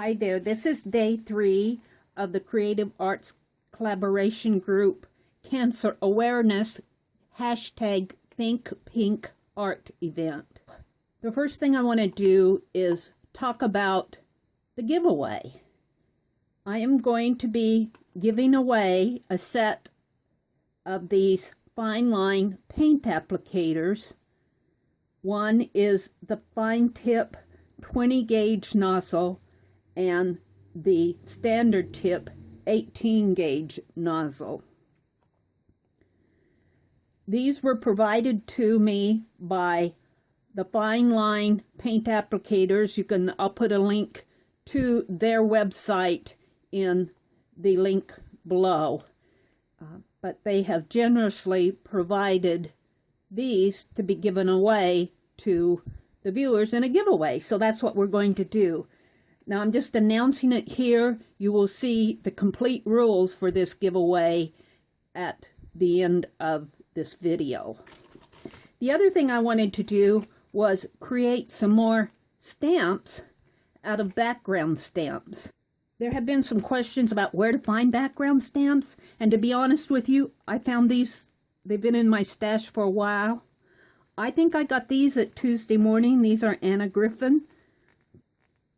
Hi there, this is day 3 of the Creative Arts Collaboration Group Cancer Awareness #ThinkPinkArt event. The first thing I want to do is talk about the giveaway. I am going to be giving away a set of these FineLine Paint Applicators. One is the fine tip 20 gauge nozzle and the standard tip 18 gauge nozzle. These were provided to me by the FineLine Paint Applicators. I'll put a link to their website in the link below. But they have generously provided these to be given away to the viewers in a giveaway. So that's what we're going to do. Now I'm just announcing it here. You will see the complete rules for this giveaway at the end of this video. The other thing I wanted to do was create some more stamps out of background stamps. There have been some questions about where to find background stamps, and to be honest with you, I found these. They've been in my stash for a while. I think I got these at Tuesday Morning. These are Anna Griffin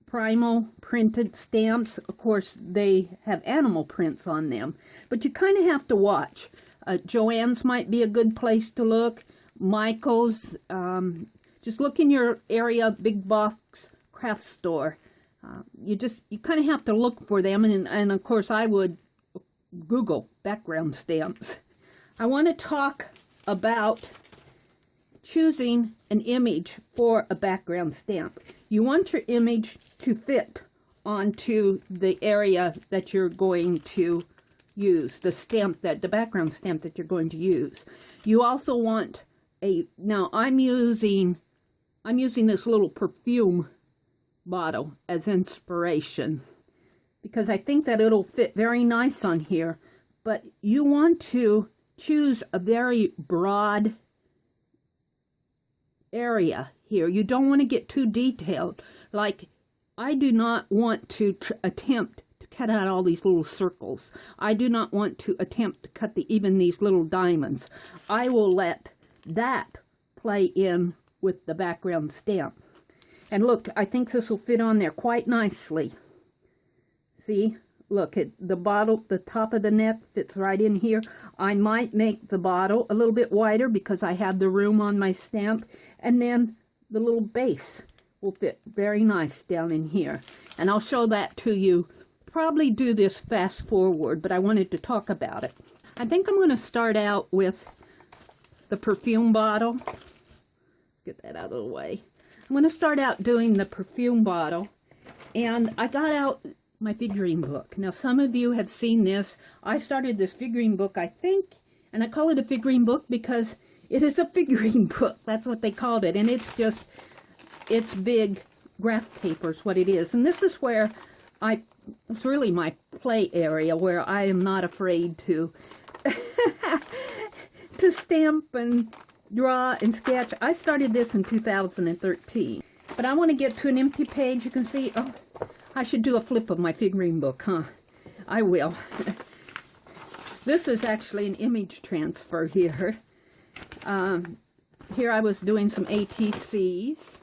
primal printed stamps. Of course, they have animal prints on them, but you kind of have to watch. Joann's might be a good place to look. Michael's, just look in your area, big box craft store. You kind of have to look for them, and of course I would Google background stamps. I want to talk about choosing an image for a background stamp. You want your image to fit onto the area that you're going to use, the background stamp that you're going to use. You also want now I'm using this little perfume bottle as inspiration because I think that it'll fit very nice on here, but you want to choose a very broad area here. You don't want to get too detailed. Like, I do not want to attempt to cut out all these little circles. I do not want to attempt to cut even these little diamonds. I will let that play in with the background stamp. And look, I think this will fit on there quite nicely. See? Look, at the bottle, the top of the neck fits right in here. I might make the bottle a little bit wider because I have the room on my stamp. And then the little base will fit very nice down in here. And I'll show that to you. Probably do this fast forward, but I wanted to talk about it. I think I'm going to start out with the perfume bottle. Let's get that out of the way. I'm going to start out doing the perfume bottle. And I got out my figurine book. Now, some of you have seen this. I started this figurine book, I think, and I call it a figurine book because it is a figurine book. That's what they called it. And it's big graph paper is what it is. And this is where it's really my play area where I am not afraid to, to stamp and draw and sketch. I started this in 2013. But I want to get to an empty page. You can see, oh, I should do a flip of my figurine book, huh? I will. This is actually an image transfer here. Here I was doing some ATCs.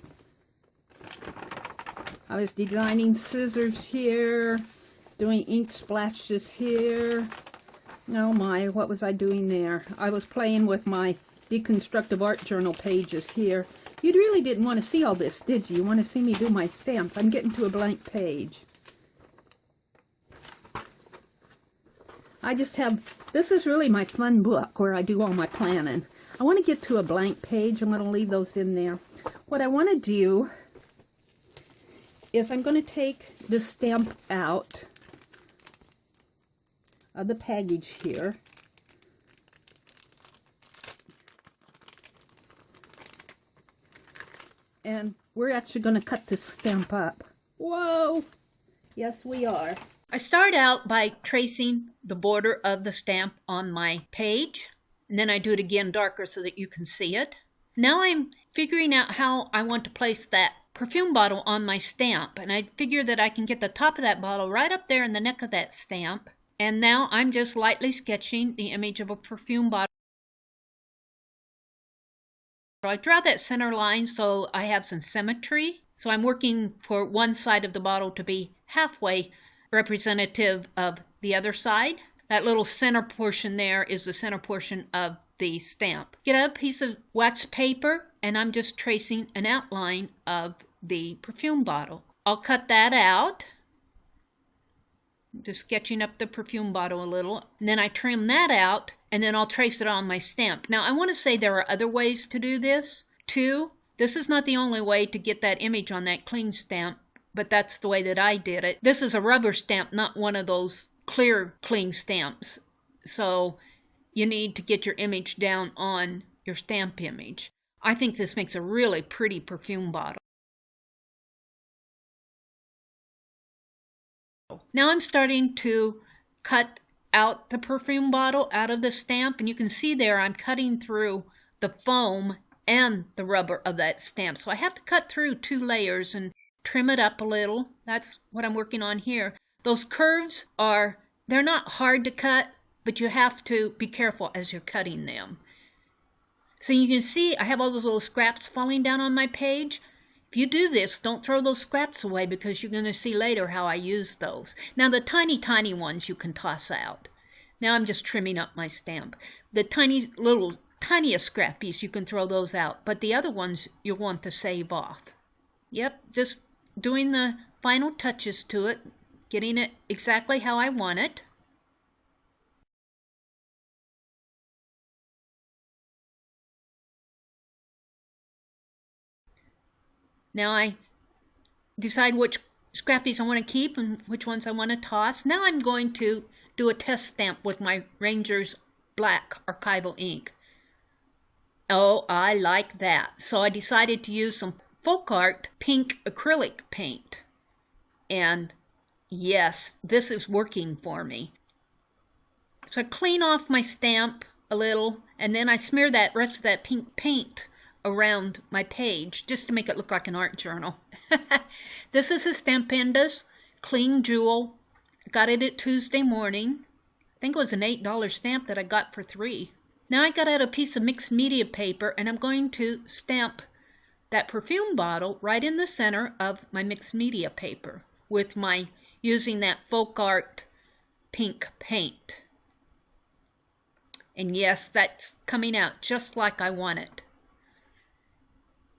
I was designing scissors here, doing ink splashes here. Oh my, what was I doing there? I was playing with my deconstructive art journal pages here. You really didn't want to see all this, did you? You want to see me do my stamps. I'm getting to a blank page. This is really my fun book where I do all my planning. I want to get to a blank page. I'm going to leave those in there. What I want to do is I'm going to take this stamp out of the package here. And we're actually going to cut this stamp up. Whoa! Yes, we are. I start out by tracing the border of the stamp on my page. And then I do it again darker so that you can see it. Now I'm figuring out how I want to place that perfume bottle on my stamp, and I figure that I can get the top of that bottle right up there in the neck of that stamp. And now I'm just lightly sketching the image of a perfume bottle. I draw that center line so I have some symmetry. So I'm working for one side of the bottle to be halfway representative of the other side. That little center portion there is the center portion of the stamp. Get out a piece of wax paper, and I'm just tracing an outline of the perfume bottle. I'll cut that out. Just sketching up the perfume bottle a little. And then I trim that out, and then I'll trace it on my stamp. Now, I want to say there are other ways to do this, too. This is not the only way to get that image on that clean stamp, but that's the way that I did it. This is a rubber stamp, not one of those clear clean stamps. So you need to get your image down on your stamp image. I think this makes a really pretty perfume bottle. Now I'm starting to cut out the perfume bottle out of the stamp, and you can see there I'm cutting through the foam and the rubber of that stamp. So I have to cut through 2 layers and trim it up a little. That's what I'm working on here. Those curves they're not hard to cut, but you have to be careful as you're cutting them. So you can see I have all those little scraps falling down on my page. If you do this, don't throw those scraps away, because you're going to see later how I use those. Now the tiny, tiny ones you can toss out. Now I'm just trimming up my stamp. The tiniest scrappies, you can throw those out, but the other ones you'll want to save off. Yep, just doing the final touches to it, getting it exactly how I want it. Now I decide which scrappies I want to keep and which ones I want to toss. Now I'm going to do a test stamp with my Ranger's black archival ink. Oh, I like that. So I decided to use some folk art pink acrylic paint. And yes, this is working for me. So I clean off my stamp a little, and then I smear that rest of that pink paint around my page just to make it look like an art journal. This is a Stampenda's Clean Jewel. Got it at Tuesday morning. I think it was an $8 stamp that I got for $3. Now I got out a piece of mixed media paper, and I'm going to stamp that perfume bottle right in the center of my mixed media paper with my using that folk art pink paint. And yes, that's coming out just like I want it.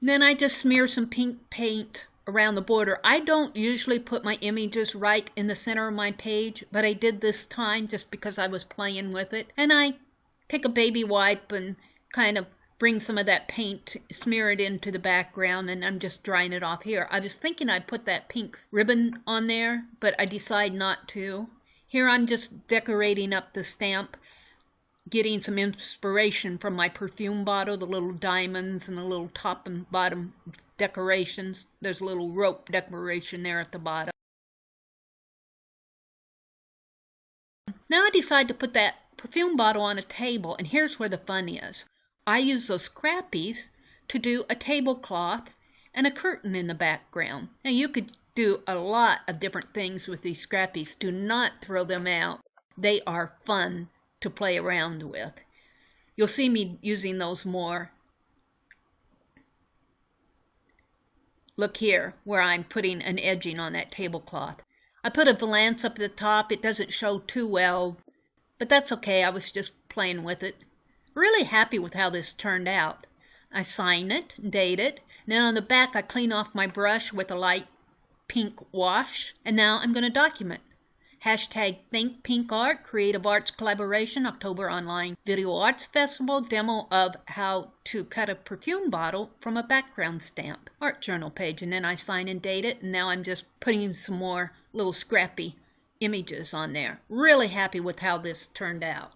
Then I just smear some pink paint around the border. I don't usually put my images right in the center of my page, but I did this time just because I was playing with it. And I take a baby wipe and kind of bring some of that paint, smear it into the background, and I'm just drying it off here. I was thinking I'd put that pink ribbon on there, but I decided not to. Here I'm just decorating up the stamp, getting some inspiration from my perfume bottle, the little diamonds and the little top and bottom decorations. There's a little rope decoration there at the bottom. Now I decide to put that perfume bottle on a table, and here's where the fun is. I use those scrappies to do a tablecloth and a curtain in the background. Now you could do a lot of different things with these scrappies. Do not throw them out. They are fun to play around with. You'll see me using those more. Look here where I'm putting an edging on that tablecloth. I put a valance up at the top. It doesn't show too well, but that's okay. I was just playing with it. Really happy with how this turned out. I sign it, date it, and then on the back I clean off my brush with a light pink wash, and now I'm going to document. Hashtag Think Pink Art, Creative Arts Collaboration, October Online Video Arts Festival, demo of how to cut a perfume bottle from a background stamp. Art journal page, and then I sign and date it, and now I'm just putting some more little scrappy images on there. Really happy with how this turned out.